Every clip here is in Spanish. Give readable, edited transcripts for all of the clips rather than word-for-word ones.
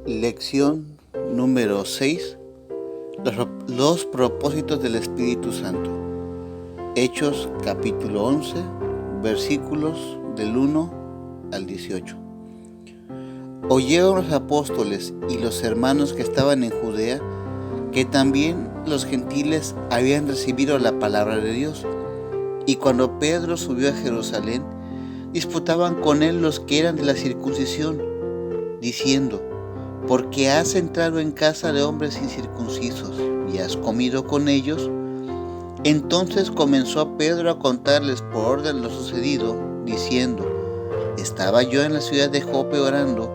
Lección número 6. Los propósitos del Espíritu Santo. Hechos capítulo 11, versículos del 1 al 18. Oyeron los apóstoles y los hermanos que estaban en Judea que también los gentiles habían recibido la palabra de Dios. Y cuando Pedro subió a Jerusalén, disputaban con él los que eran de la circuncisión, diciendo: ¿por qué has entrado en casa de hombres incircuncisos y has comido con ellos? Entonces comenzó Pedro a contarles por orden lo sucedido, diciendo: estaba yo en la ciudad de Jope orando,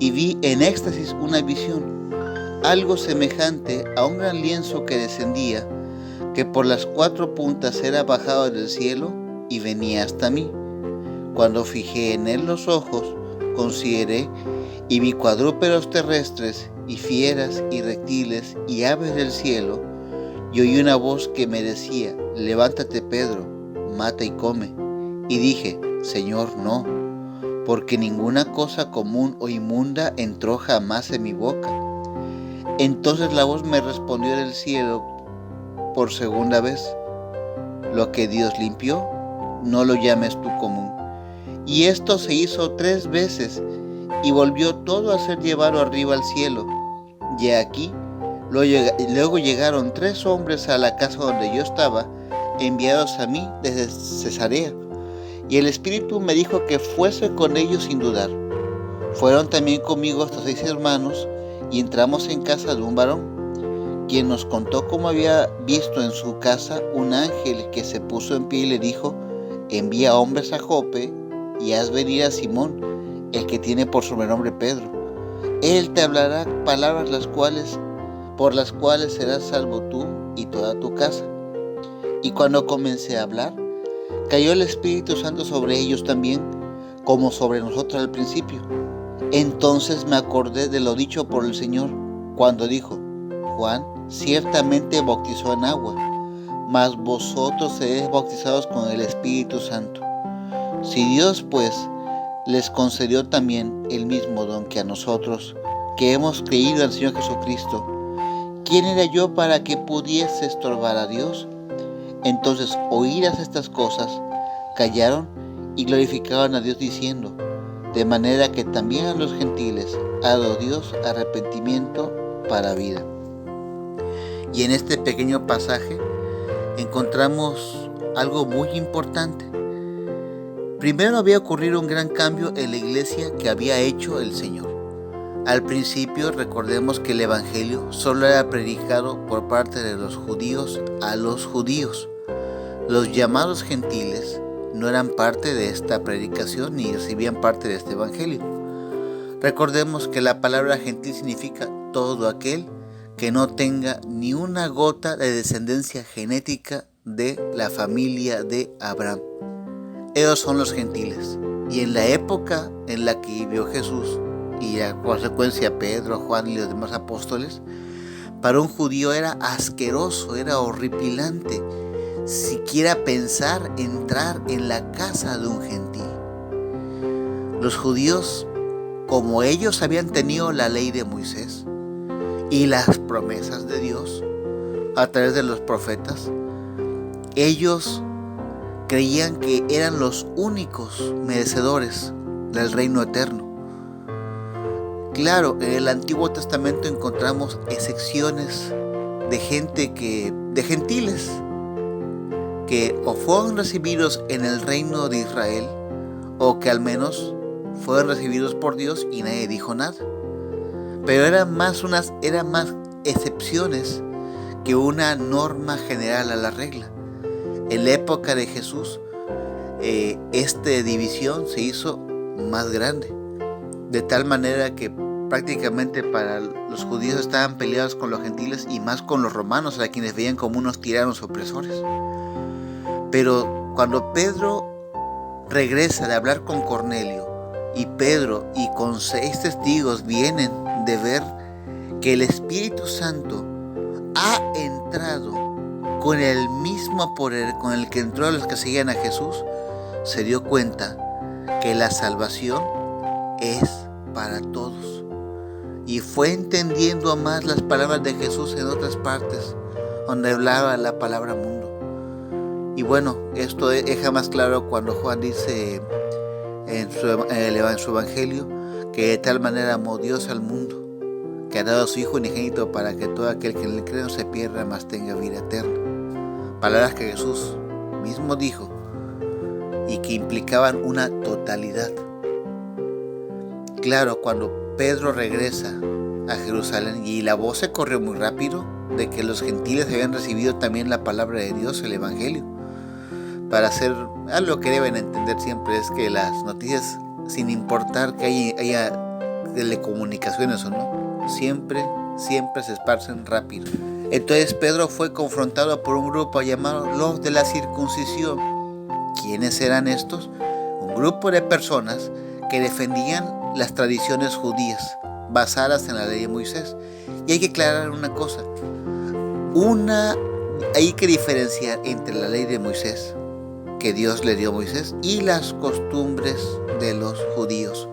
y vi en éxtasis una visión, algo semejante a un gran lienzo que descendía, que por las 4 puntas era bajado del cielo y venía hasta mí. Cuando fijé en él los ojos, consideré y vi cuadrúpedos terrestres y fieras y reptiles y aves del cielo, y oí una voz que me decía: levántate, Pedro, mata y come. Y dije: Señor, no, porque ninguna cosa común o inmunda entró jamás en mi boca. Entonces la voz me respondió del cielo por segunda vez: lo que Dios limpió, no lo llames tú común. Y esto se hizo 3 veces, y volvió todo a ser llevado arriba al cielo. Y aquí, luego llegaron 3 hombres a la casa donde yo estaba, enviados a mí desde Cesarea. Y el Espíritu me dijo que fuese con ellos sin dudar. Fueron también conmigo estos 6 hermanos, y entramos en casa de un varón, quien nos contó cómo había visto en su casa un ángel que se puso en pie y le dijo: envía hombres a Jope y haz venir a Simón, el que tiene por sobrenombre Pedro. Él te hablará palabras por las cuales serás salvo tú y toda tu casa. Y cuando comencé a hablar, cayó el Espíritu Santo sobre ellos también, como sobre nosotros al principio. Entonces me acordé de lo dicho por el Señor, cuando dijo: Juan ciertamente bautizó en agua, mas vosotros seréis bautizados con el Espíritu Santo. Si Dios, pues, les concedió también el mismo don que a nosotros, que hemos creído en el Señor Jesucristo, ¿quién era yo para que pudiese estorbar a Dios? Entonces, oídas estas cosas, callaron y glorificaban a Dios diciendo: de manera que también a los gentiles ha dado Dios arrepentimiento para vida. Y en este pequeño pasaje encontramos algo muy importante. Primero, había ocurrido un gran cambio en la iglesia que había hecho el Señor. Al principio, recordemos que el Evangelio solo era predicado por parte de los judíos a los judíos. Los llamados gentiles no eran parte de esta predicación ni recibían parte de este Evangelio. Recordemos que la palabra gentil significa todo aquel que no tenga ni una gota de descendencia genética de la familia de Abraham. Ellos son los gentiles. Y en la época en la que vivió Jesús y a consecuencia Pedro, Juan y los demás apóstoles, para un judío era asqueroso, era horripilante siquiera pensar entrar en la casa de un gentil. Los judíos, como ellos habían tenido la ley de Moisés y las promesas de Dios a través de los profetas, ellos creían que eran los únicos merecedores del reino eterno. Claro, en el Antiguo Testamento encontramos excepciones de gentiles que o fueron recibidos en el reino de Israel, o que al menos fueron recibidos por Dios y nadie dijo nada. Pero eran más excepciones que una norma general a la regla. En la época de Jesús, esta división se hizo más grande, de tal manera que prácticamente para los judíos estaban peleados con los gentiles y más con los romanos, a quienes veían como unos tiranos opresores. Pero cuando Pedro regresa de hablar con Cornelio, y Pedro y con 6 testigos vienen de ver que el Espíritu Santo ha entrado con el mismo poder con el que entró a los que seguían a Jesús, se dio cuenta que la salvación es para todos. y fue entendiendo más las palabras de Jesús en otras partes, donde hablaba la palabra mundo. Y bueno, esto deja más claro cuando Juan dice en su evangelio que de tal manera amó Dios al mundo, que ha dado a su Hijo unigénito para que todo aquel que en él cree no se pierda, mas tenga vida eterna. Palabras que Jesús mismo dijo y que implicaban una totalidad. Claro, cuando Pedro regresa a Jerusalén y la voz se corrió muy rápido de que los gentiles habían recibido también la palabra de Dios, el evangelio. Para hacer algo que deben entender siempre es que las noticias, sin importar que haya telecomunicaciones o no, siempre se esparcen rápido. Entonces Pedro fue confrontado por un grupo llamado los de la circuncisión. ¿Quiénes eran estos? Un grupo de personas que defendían las tradiciones judías basadas en la ley de Moisés. Y hay que aclarar una cosa. Hay que diferenciar entre la ley de Moisés, que Dios le dio a Moisés, y las costumbres de los judíos.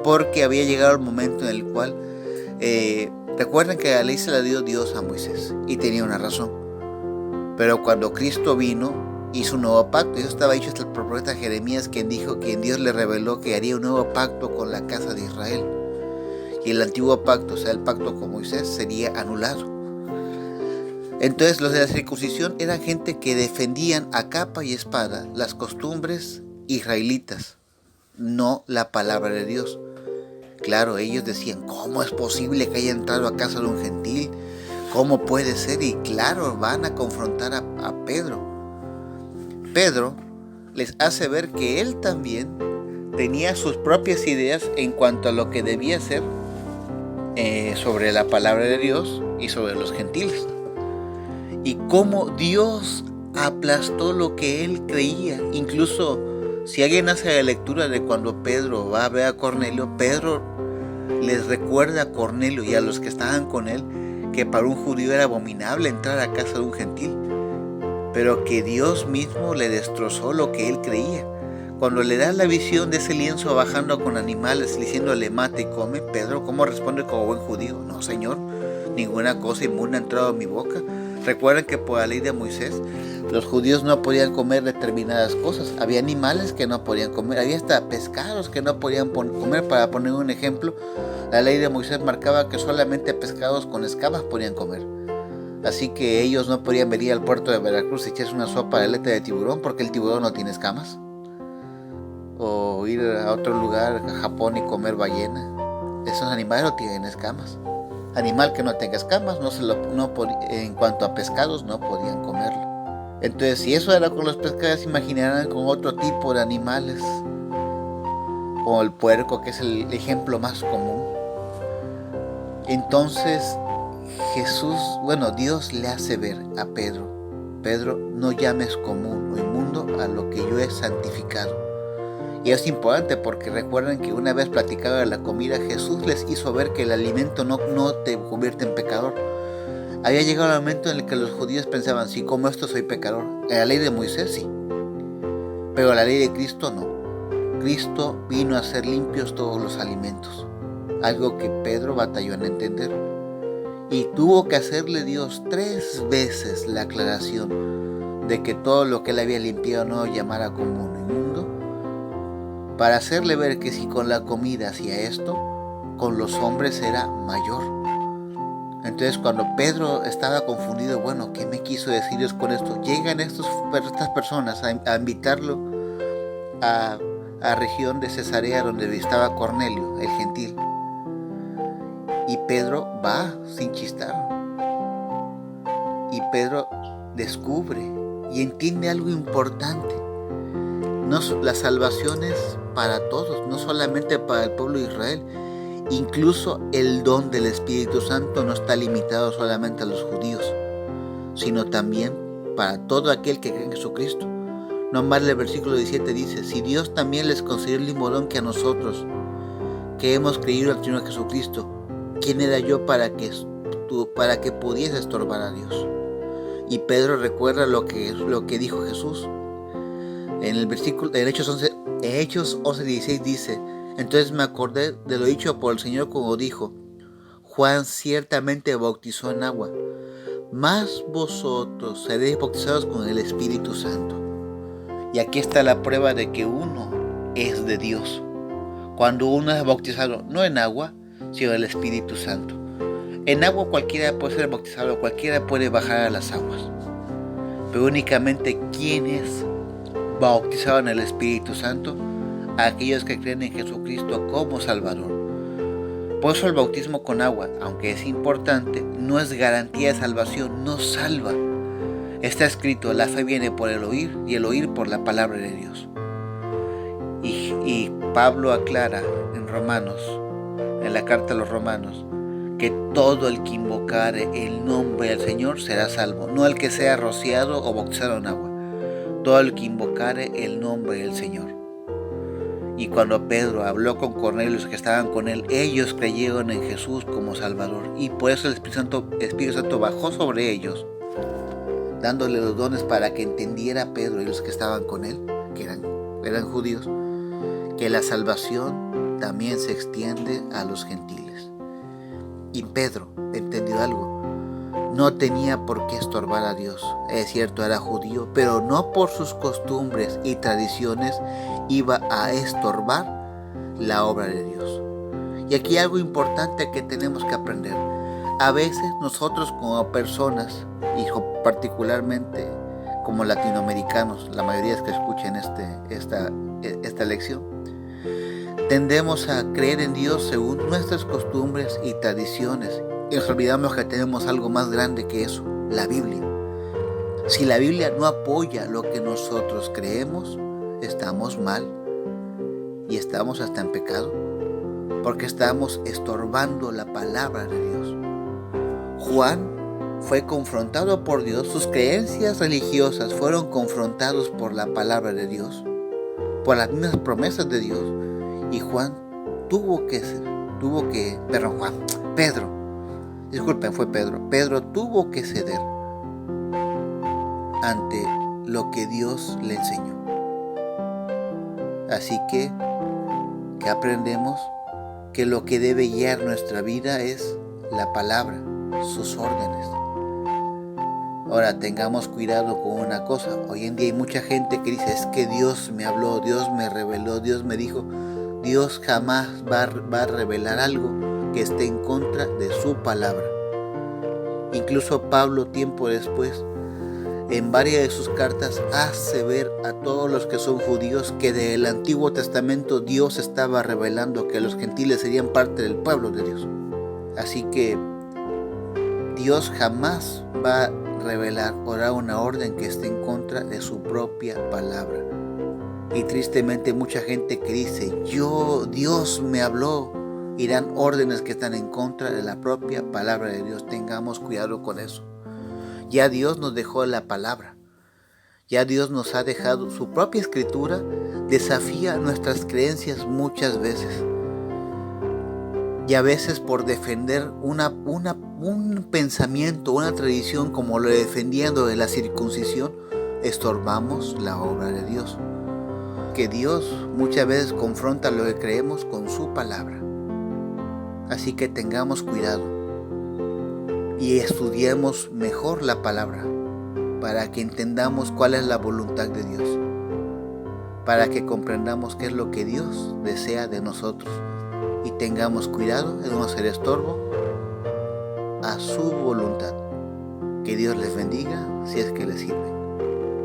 Porque había llegado el momento en el cual, recuerden que la ley se la dio Dios a Moisés, y tenía una razón. Pero cuando Cristo vino, hizo un nuevo pacto. Eso estaba dicho hasta el profeta Jeremías, quien dijo que Dios le reveló que haría un nuevo pacto con la casa de Israel. Y el antiguo pacto, o sea, el pacto con Moisés, sería anulado. Entonces los de la circuncisión eran gente que defendían a capa y espada las costumbres israelitas, no la palabra de Dios. Claro, ellos decían, ¿cómo es posible que haya entrado a casa de un gentil? ¿Cómo puede ser? Y claro, van a confrontar a Pedro. Pedro les hace ver que él también tenía sus propias ideas en cuanto a lo que debía ser sobre la palabra de Dios y sobre los gentiles. Y cómo Dios aplastó lo que él creía. Incluso si alguien hace la lectura de cuando Pedro va a ver a Cornelio, Pedro les recuerda a Cornelio y a los que estaban con él que para un judío era abominable entrar a casa de un gentil, pero que Dios mismo le destrozó lo que él creía. Cuando le da la visión de ese lienzo bajando con animales, diciéndole mate y come, Pedro, ¿cómo responde como buen judío? No, Señor, ninguna cosa inmunda ha entrado en mi boca. Recuerden que por la ley de Moisés, los judíos no podían comer determinadas cosas. Había animales que no podían comer, había hasta pescados que no podían comer. Para poner un ejemplo, la ley de Moisés marcaba que solamente pescados con escamas podían comer. Así que ellos no podían venir al puerto de Veracruz y echarse una sopa de aleta de tiburón porque el tiburón no tiene escamas. O ir a otro lugar, a Japón, y comer ballena. Esos animales no tienen escamas. Animal que no tenga escamas, en cuanto a pescados, no podían comerlo. Entonces, si eso era con los pescados, imaginarán con otro tipo de animales, como el puerco, que es el ejemplo más común. Entonces, Dios le hace ver a Pedro, no llames común o inmundo a lo que yo he santificado. Y es importante porque recuerden que una vez platicado de la comida, Jesús les hizo ver que el alimento no te convierte en pecador. Había llegado el momento en el que los judíos pensaban, si como esto soy pecador. En la ley de Moisés sí, pero la ley de Cristo no. Cristo vino a hacer limpios todos los alimentos, algo que Pedro batalló en entender. Y tuvo que hacerle Dios 3 veces la aclaración de que todo lo que él había limpiado no llamara común o inmundo, para hacerle ver que si con la comida hacía esto, con los hombres era mayor. Entonces cuando Pedro estaba confundido, ¿qué me quiso decir Dios con esto? Llegan estas personas a invitarlo a región de Cesarea, donde estaba Cornelio, el gentil. Y Pedro va sin chistar. Y Pedro descubre y entiende algo importante. La salvación es para todos, no solamente para el pueblo de Israel. Incluso el don del Espíritu Santo no está limitado solamente a los judíos, sino también para todo aquel que cree en Jesucristo. Nomás el versículo 17 dice, si Dios también les concedió el mismo don que a nosotros, que hemos creído al Señor Jesucristo, ¿quién era yo para que pudiese estorbar a Dios? Y Pedro recuerda lo que dijo Jesús. En el versículo de Hechos 11:16 dice, entonces me acordé de lo dicho por el Señor, como dijo, Juan ciertamente bautizó en agua, mas vosotros seréis bautizados con el Espíritu Santo. Y aquí está la prueba de que uno es de Dios. Cuando uno es bautizado, no en agua, sino en el Espíritu Santo. En agua cualquiera puede ser bautizado, cualquiera puede bajar a las aguas. Pero únicamente quienes bautizados en el Espíritu Santo, aquellos que creen en Jesucristo como Salvador. Por eso el bautismo con agua, aunque es importante, no es garantía de salvación, no salva. Está escrito, la fe viene por el oír y el oír por la palabra de Dios. Y Pablo aclara en Romanos, en la carta a los Romanos, que todo el que invocare el nombre del Señor será salvo, no el que sea rociado o bautizado en agua, todo el que invocare el nombre del Señor. Y cuando Pedro habló con Cornelio, que estaban con él, ellos creyeron en Jesús como Salvador, y por eso el Espíritu Santo bajó sobre ellos, dándole los dones para que entendiera Pedro y los que estaban con él, que eran judíos, que la salvación también se extiende a los gentiles. Y Pedro entendió algo, no tenía por qué estorbar a Dios. Es cierto, era judío, pero no por sus costumbres y tradiciones iba a estorbar la obra de Dios. Y aquí hay algo importante que tenemos que aprender. A veces nosotros como personas, y particularmente como latinoamericanos, la mayoría es que escuchen esta lección, tendemos a creer en Dios según nuestras costumbres y tradiciones, y nos olvidamos que tenemos algo más grande que eso, la Biblia. Si la Biblia no apoya lo que nosotros creemos, estamos mal y estamos hasta en pecado, porque estamos estorbando la palabra de Dios. Juan fue confrontado por Dios, sus creencias religiosas fueron confrontados por la palabra de Dios, por las mismas promesas de Dios, y Pedro tuvo que ceder ante lo que Dios le enseñó. Así que aprendemos que lo que debe guiar nuestra vida es la palabra, sus órdenes. Ahora, tengamos cuidado con una cosa. Hoy en día hay mucha gente que dice, es que Dios me habló, Dios me reveló, Dios me dijo. Dios jamás va a revelar algo que esté en contra de su palabra. Incluso Pablo, tiempo después, en varias de sus cartas, hace ver a todos los que son judíos que del Antiguo Testamento Dios estaba revelando que los gentiles serían parte del pueblo de Dios. Así que Dios jamás va a revelar o dar una orden que esté en contra de su propia palabra. Y tristemente mucha gente que dice, Dios me habló, y dan órdenes que están en contra de la propia palabra de Dios. Tengamos cuidado con eso. Ya Dios nos dejó la palabra. Ya Dios nos ha dejado su propia escritura, desafía nuestras creencias muchas veces. Y a veces por defender un pensamiento, una tradición como lo defendiendo de la circuncisión, estorbamos la obra de Dios. Que Dios muchas veces confronta lo que creemos con su palabra. Así que tengamos cuidado y estudiemos mejor la palabra para que entendamos cuál es la voluntad de Dios, para que comprendamos qué es lo que Dios desea de nosotros y tengamos cuidado de no hacer estorbo a su voluntad. Que Dios les bendiga si es que les sirve.